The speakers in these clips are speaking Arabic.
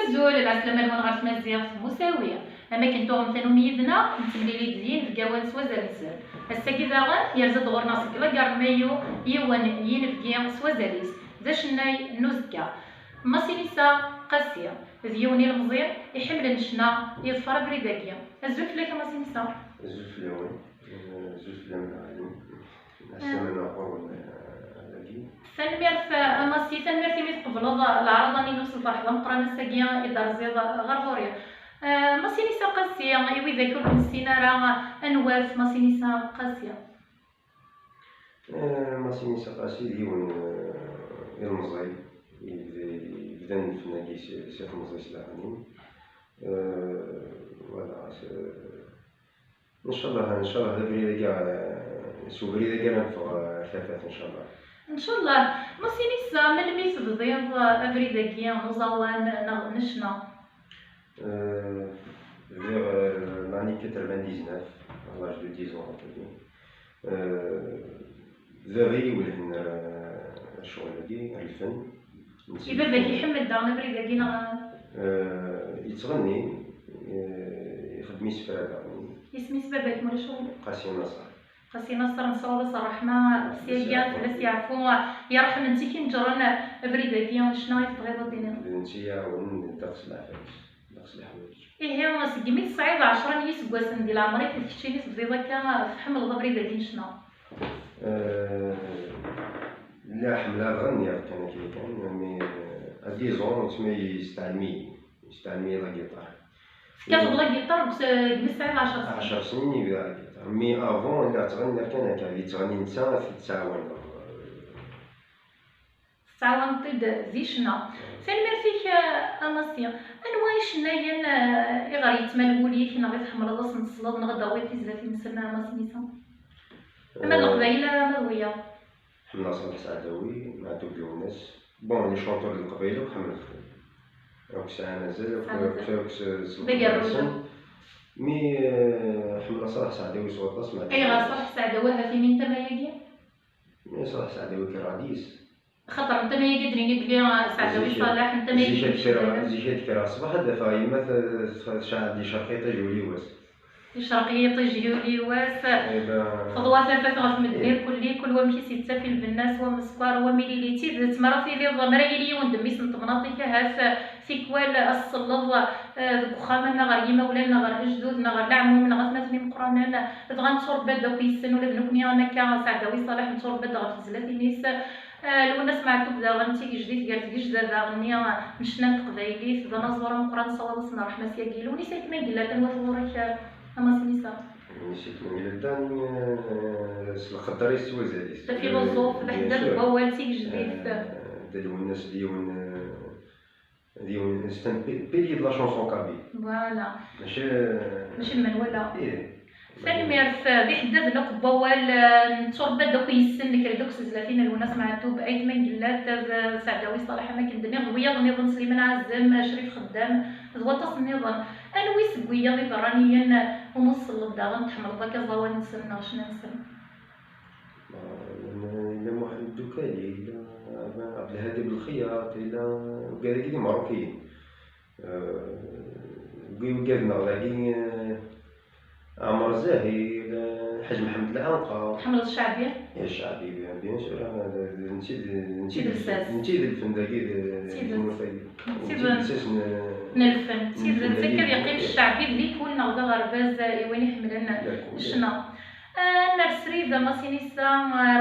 الزول العسلامة نون غير تمازيغ مساوية أما كنتو غمثانو ميدنا نتمليلي دين في قوان سوازا نسال الساكي داغن يرزد غورنا سكلا كارمايو يوان ينفقيا سوازاليس ذا شناي نوزكا ماسينيسا قاسية ذيوني المزير يحمل نشنا يظفر بريداكيا الزول فلاك ماسينيسا الزول فلاوي الزول فلاوي السمنة قرون تنميرت أماسي تنميرتي مي تقبلض العرض راني نوصل الفرح مقران الساقية إدار زيض غير غوريا ماسينيسا قاسية إيوي ذاكر نسينا راه أنواف ماسينيسا قاسية ماسينيسا قاسية ديون المزي بدا نفنا سيف المزي سلاحانين فوالا إن شاء الله هذا بريدة كاع سو بريدة كاع ننفع ثلاثات إن شاء الله ماسينيسا ملي تبضيض أفريداكيا نوزاوان نشنا vers l'année 99, à l'âge de 10 ans. ذري ولهن الشغل دي الفن. إذا ذاك يحمل دانا بريداكي يتغني يخدم يسفر اسمي سبابك مولا شغل قاسي نصر. قاسي نصر نصور صراحة ما سياجات فلاس يعرفوا يرحم انتي كي نجرن بريداكي شنو يتبغيض دينا. انتي عاون داكس العفايس داكس الحوايج. إيه سقميت صعيب 10 يسقواسن ديال عمري كتشتيني تبغيض هكا في حمل بريداكي شنو؟ لا حملة غنية كان مي أديزون تسمى يستعلمي لا جيتار. كتبغي لا جيتار قميت صعيب 10 سنين يبدا لا جيتار مي أفون لا تغني كان هكا تغني نتا في التعاون. تعاون طيد ذي شنا فالمير فيك أماسيا أنواع شناين إغار يتملقوا ليك نغي تحمل راس نصلاد نغدا ويت زلاتي نسمع ماسينيسا أما القبايلة مروية حملة صالح سعداوي مع دوبلي وناس بون لي شونطور القبايلة وحمل الخير راك ساعة مازال بقى مي حملة صالح سعداوي صوت مع أي غا صالح سعداوي هافي من تماياكي مي صالح سعداوي كراديس خاطر انت ما يقدريني بلي سعداوي صالح انت ما زيشات كرا صباح دفا يما شعب دي شرقيطة جولي واس شرقية جيولي واس فضوات فترة في مدير كل ومشي 6 في البناس ومسكر وميليليتي تمرتي لي ضمري لي وندمي سنت مناطق هاس سيكوال الصلظ خامنا غير يما ولا غير اجدودنا غير العموم غير مثلي مقرانا غنصور بدا كيسن ولا بنكني انا كسعداوي صالح نصور بدا غير تزلات الناس لو سمعتو بدا غنتي جديد قالت لي جدا غنيه مشنا تقبايلي في نزور مقران صواب صنا رحمه سياكيلو نسيت ما قلات نوافورك أماسينيسا نسيت من دان الخضر يسوى زاديس فيلوزوف لحدا البوالتي جديد ديال الناس ديال ستان بيلي دلا شونسون كابي فوالا ماشي المنوله ثاني ماشي ميرث ذي حداد دوك بوال نتوربا دوك يسن كرا دوك سزلاتين الوناس معتو بايت من قلات سعداوي صالح ما كندني غويا نظام سليمان عزام شريف خدام زواطاس النظام انوي سبويا ذي فرانيا ونوصل للداغن تحمل ضاك زوان نسن شنو نسن إلا محمد الدكالي إلا عبد الهادي بالخياط إلا كاع ماروكيين وقالنا غادي عمر زاهي الحاج محمد العنقا حملة الشعبية هي الشعبية بيان سور نسيت الفن داكي نلفن نسيت نتذكر يقين الشعبي اللي كون نغدا غرباز يواني حملنا شنا نرسري ذا ماسينيسا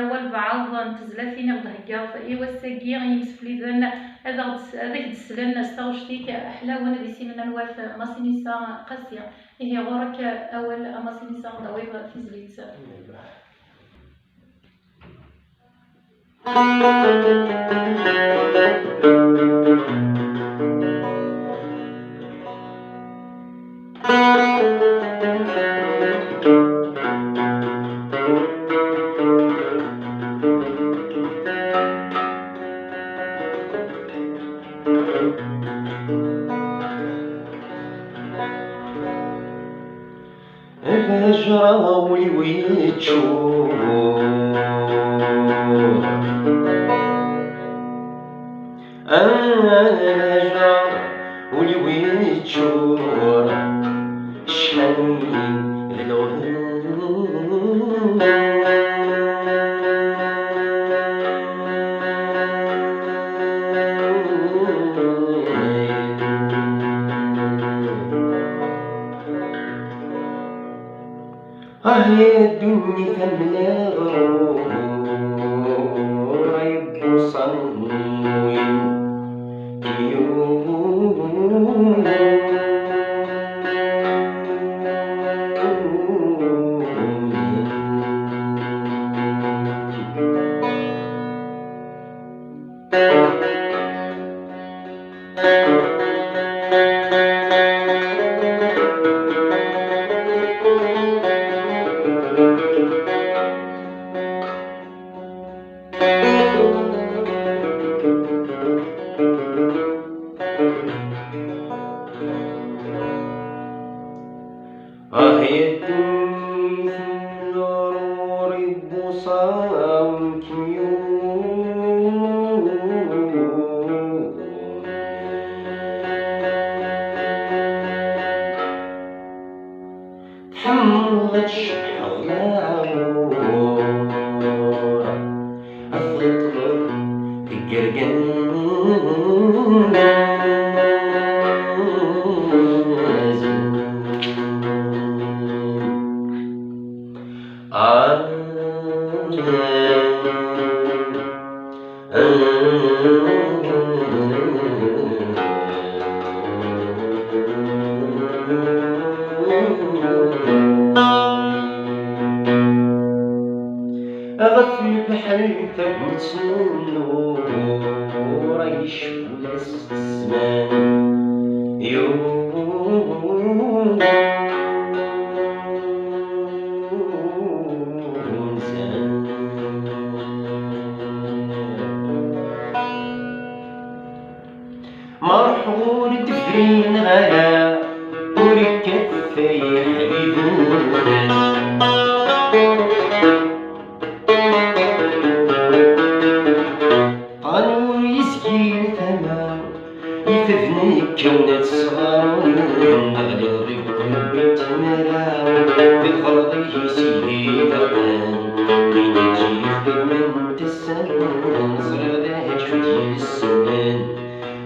روا البعض نتزلا فينا غدا هكا ايوا الساقية يمسفلي ذن هذاك السلان استوشتيك احلى وانا دي سينا نواف ماسينيسا قاسية هي غورك اول ماسينيسا غدا ويبغى في زليت فجراوي ويتشوف أجر ولي وين تشور شحال وين ذي العهود يا الدنيا ثملا غرور يبوصني يوم يا الدنيا ثملا يبوصني تحملت شحال عمر أفضل القرقان أغفل بحال ثبت النور يشبه الزمان يوم مرحور تفرين غلا وركفي حبيبنا قانون يسكي ثما يفذني كونات صغار نغلي الريق بيت مرا بالغلط يسيري ثقان وين يجي خدمة تسان صغير ذا شوية ديال السنان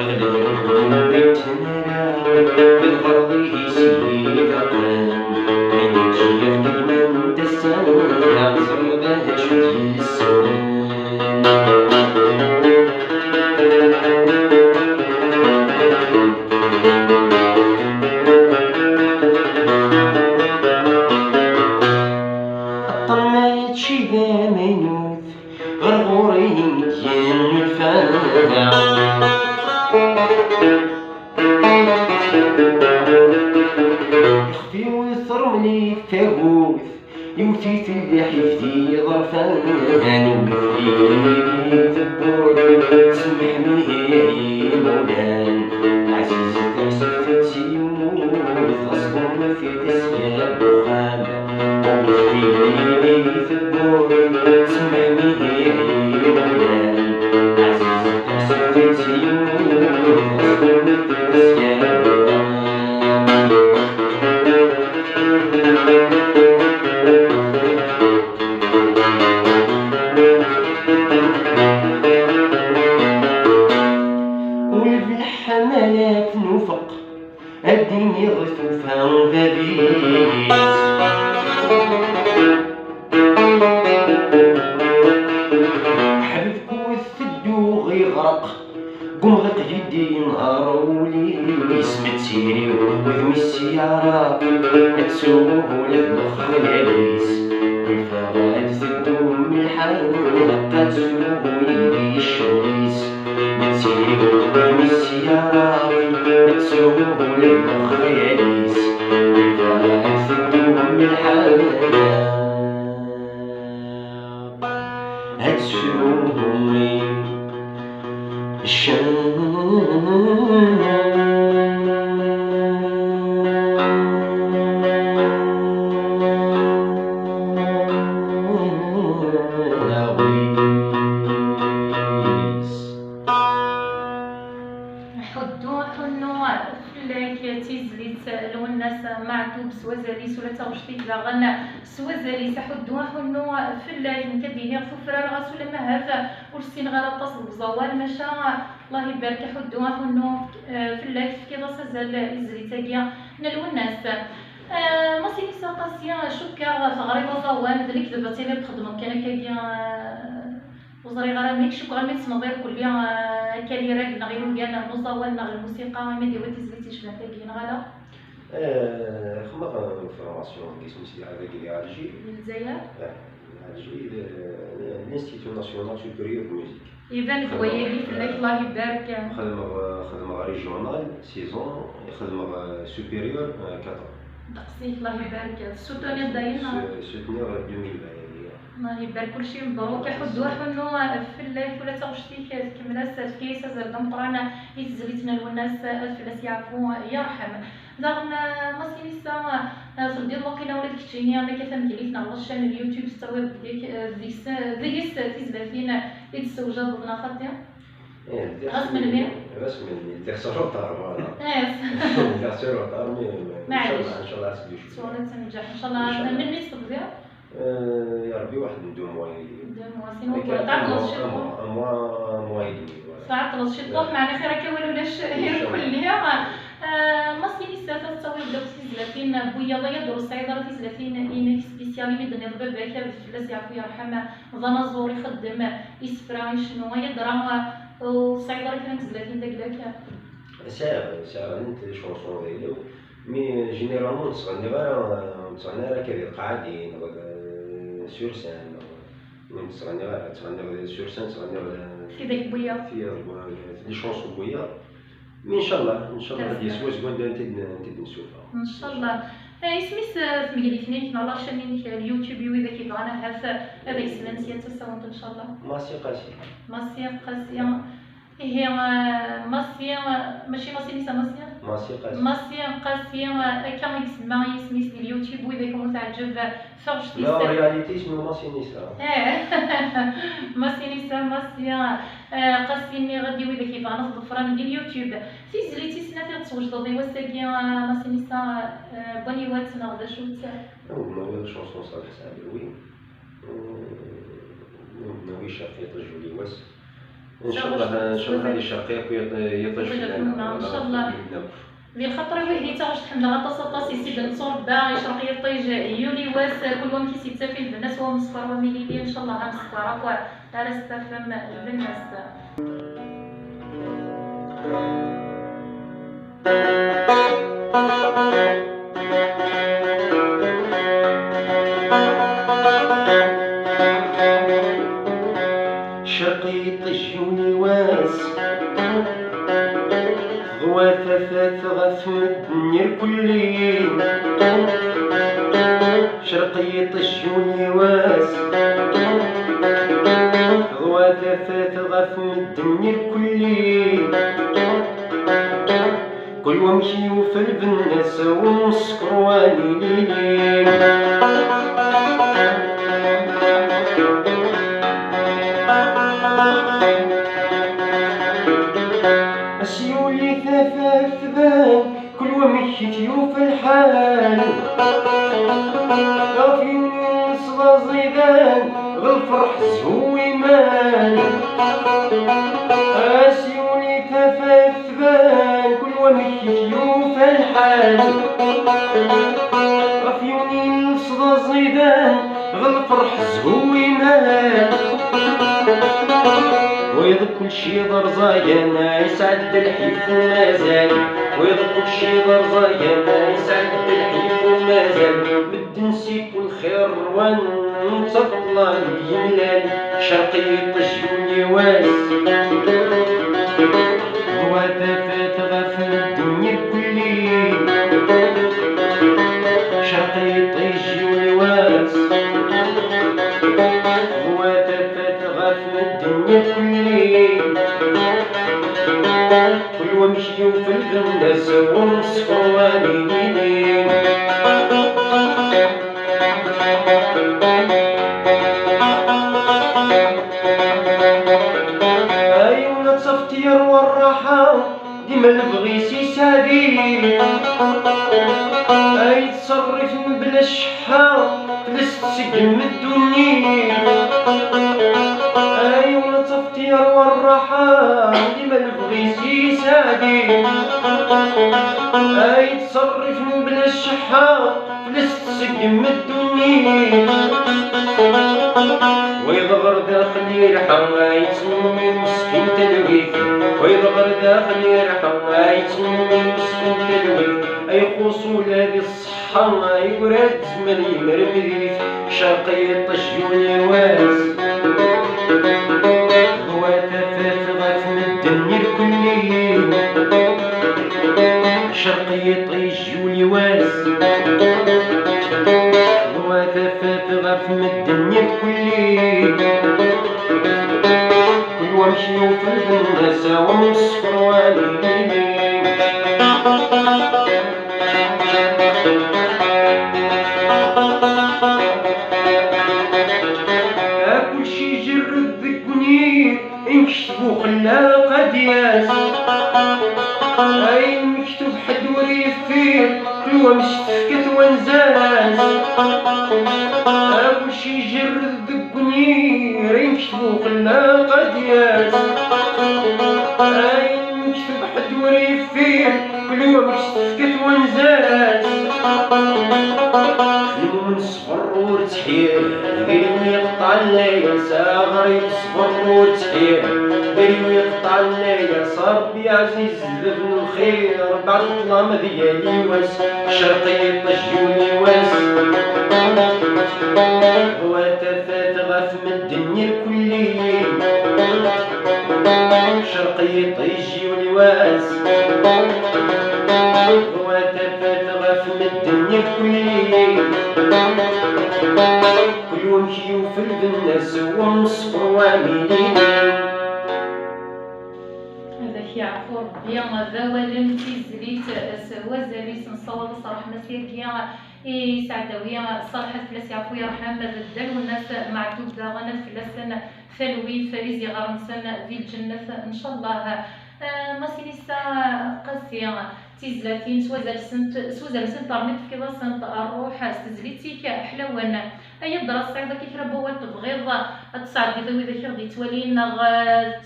أغلى الريق بيت مرا بالغلط يسيري ثقان وين يجي خدمة تسان صغير ذا شوية ديال السنان طميت شي ذامينوث غرغورين ديال الفاقع يخفي ويثرمني التاغوث يمتيت اللحيفتي ظرفان ومثلي ثبوت سمحني يا مولان عزيز تحسفتي يموت أصبر في تسياب الخام ومثلي ثبوت سمحني يا مولان عزيز تحسفتي يموت أصبر في تسياب والحملات نفق الدنيا غثوفا ذبيت حبيبك والثدوغ يغرق قمغق يدي نهار وليل سمت سيري وذمي السيارة تسوق لفلخ العريس والفراد ثدو من الحلقة تسوق يدي الشريس نتسيري وذمي السيارة تسوق لفلخ العريس والفراد ثدو من الحلقة هتسوق حدو حنو فلاك تيزليت الوناس معتوب سوازالي سولا تغشتي داغن سوازالي حدو حنو فلاك نكديني غفرار غاسولا ما هذا ورسين غير تصل بزوال ماشا الله يبارك حدو حنو فلاك كذا سازال يزليتاكيا الوناس ماشي ساقاسيا شكا غريبه زوال ذلك دابا تيلي بخدمه كان كاكيا وزري غير ميك شكرا ميت نظير كل كالي راك نغيرو ديالنا المصور نغير الموسيقى ما ديرو تزليتي شبه تاكين غالا خدمة فورماسيون كيسمو سيدي هذاك الجي الجزائر الجي الانستيتيو ناسيونال سوبيريور دو ميوزيك يبان كويلي فلاك الله يبارك خدمة ريجيونال سيزون خدمة سوبيريور 4 دقسيك الله يبارك سوتوني دايما سوتنير 2000 الله يبارك كلشي مبروك حدو حنو فلاك ولا تغشتي كملاس كيسا زردم طرانا يتزليتنا الوناس فلاس يعرفو يرحم داغن ماسينيسا في الديال وقيلا ولات كتشيني انا كثم كليتنا على الشان اليوتيوب ستوي ديك تيزلافين يتسوجا ضمن خاطر رسم المير رسم الديرسور طار فوالا الديرسور طار مي ان شاء الله سيدي شو تنجح ان شاء الله من ملي تبدا يا ربي واحد من 2 موا سينو تعطلش شي موا يدني تعطلش شي طوح معنا خير هكا والو لاش كلها ماسكين السافه تسوي بداو تيزلافين بويا لا يدرو الصعيدة تيزلافين إيميك سبيسيالي ميدني ضبابا كاب الفلاس يعرفو يرحم ضنازور يخدم يسفرا شنو يدرا والصعيدة كان تزلافين داك ساعة نت شونسون ديالو مي جينيرالمون نتغني غير كبير قاعدين ولا سور سان نتغني سور سان نتغني في داك بويا في لي شونسون بويا مي ان شاء الله هادي سوا زوين نتد نشوفها ان شاء الله اسميس في مجاليتني على شانين اليوتيوب وإذا كيبغانا هذا اسم نسيت تساونت ان شاء الله ماسي قاسية هي ماسي ماشي ماسي نيسا ماسي قاسية كان يسمى اسميس اليوتيوب وإذا كنت تعجب فرشتي لا رياليتي اسمه ماسي نيسا ماسي نيسا ماسي قاسيني غادي وإذا كيبغانا في الضفران ديال اليوتيوب في زليتي سنة توجد ضيوة ساكية ماسي نيسا بنيوات نغدا شوت نوي شونسون صالح سعدوي نوي شرقية الجولي واس ان شاء الله هذه الشرقية يطيش لنا ان شاء الله ذي الخطرة وهي تاغش تحمل غطاس سيد نصور باغي شرقية طيج يولي واس كل وام كيسي تسافي البناس هو مصفر وميليلي ان شاء الله غنصفر اقوى على استفهم البناس شقيط الجوني واس ضواففات غفم الدنيا كلين شرقيط الجوني واس ضواففات غفم الدنيا كلين كل ومشيو في البناس ومسكرواني ليلين سيولي ثفاف بان كل ومشيتيو في الحال غافيوني نصغى زيدان غالفرح زهوي مان سيولي ثفاف بان كل ومشيتيو في الحال غافيوني نصغى زيدان غالفرح زهوي مان ويض كل شي ضرزايا يسعد الحيف ومازال ويض كل شي ضرزايا يسعد الحيف ومازال بد نسيك الخير ونتطلع بيملال شرقية الجوني واس هو تفات غفل الدنيا كلين شرقية الجوني واس هو تفات غفل الدنيا كلين كل ومشيو في البناس ومسكرواني ليلين أيونا تصفتير والراحة ديما نبغيسي سعدي اي تصرف بلا الشحة فلست سقم الدنيا اي ولا تفتير والراحة ديما نبغيسي سعدي اي تصرف بلا الشحة فلست سقم الدنيا ويضغر داخلي ريحة يتسمي مسكين تلويك ويضغر داخلي ريحة يتسمي مسكين تلويك اي خصول هذه الصحة يقرد زمن يمرمدي شرقية طشيون الواس هو تفات غاف من الدنيا الكلية شرقية طيجون الواس هو تفات غاف من الدنيا الكلية كل ومشيو في الناس ومصفر والدين كل شي جرد ذقني انكشفو خلا قدياس اي مكتوب حد وريف فيه كل ومش تفكت ونزاس كل شي جرد ذقني انكشفو خلا قدياس اي مكتوب حد وريف فيه كل ومش تفكت ونزاس من صفر وتحير ديري يقطع الليل ساغري صفر وتحير ديري يقطع الليل صار بي عزيز ذبن الخير بعد الظلام ديالي واس شرقية طشيوني واس هو تفات غاف من الدنيا الكلية شرقية طيجيوني واس هو تفات غاف من الدنيا الكلية كل ومشيو في الناس ومصفر وامينين هذاك يعفو ربي ذوالم تيزليت وزاليت نصور صراحة مسيركيا سعداوية صراحة فلاس يعفو يرحم الدل والناس معدود غنى فلاسن فلوي فريزي غارنسن في الجنة إن شاء الله ماسيليسا قاسية تيزلاتين سوزال سنت رميت في كذا سنت الروح استزليتيك حلوان اي دراسة صعيبة كيف ربوات تبغيض تصعد كذا وإذا كي غدي توالين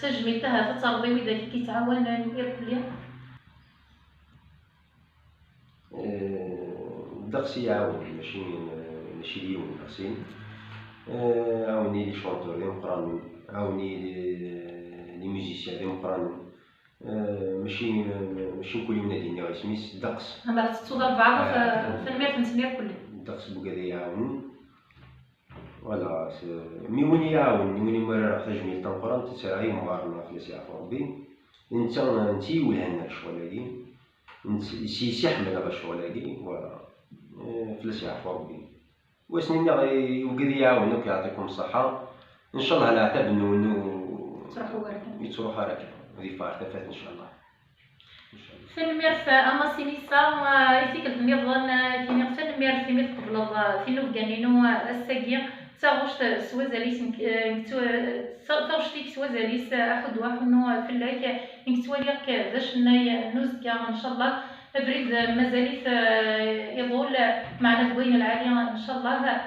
تجميتها تترضي وإذا كي تعاون نوير كليا الدقسي يعاون ماشي اليوم دقسين عاوني لي شونتور لي مقرانين عاوني لي ميوزيسيان لي مقرانين ماشي كل يوم نادي غير سميت الدقس انا تصور بعض في المير نسمير كله الدقس بوكادي يعاون فوالا ميوني يعاون ميوني مرة تجميل تنقران تسراي مقارنة فلاس يعفو ربي انتي ولهنا شغلاكي سي حمل هذا الشغلاكي فوالا فلاس يعفو ربي واسنين وكادي يعاونوك يعطيكم الصحة ان شاء الله على عتاب انو تروحوا راكب يتروحوا راكب هذه فارتفات ان شاء الله في الميرث اما سينيسا يفيك النظام كي في الميرث يميت قبل في نوفغانينو الساقيه تاغوشت سوازاليس تاغوشتيك سوازاليس احد واحد في اللايك ينكتواليك ذاش نوزكا ان شاء الله بريد مازاليت يضول معنا دوين العالية ان شاء الله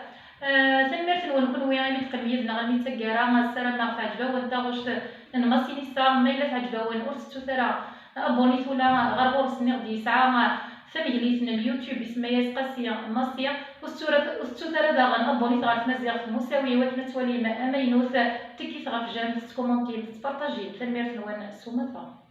تنميرت ونكون ويا متقميدنا غني تاكارا السلام تعجبا وانتاغوشت نماسينيسا ميلا تعجبا ونورستو ترى ابونيت ولا غربور سني غدي يسعى فميليتنا اليوتيوب اسمها قاسية ماسية والستوثرة داغن ابونيت غا تمازيغ في المساوية وكنا توالي امينوث تكيت غا في جانب تكومونتي تبارطاجي تنميرت نوان سومفا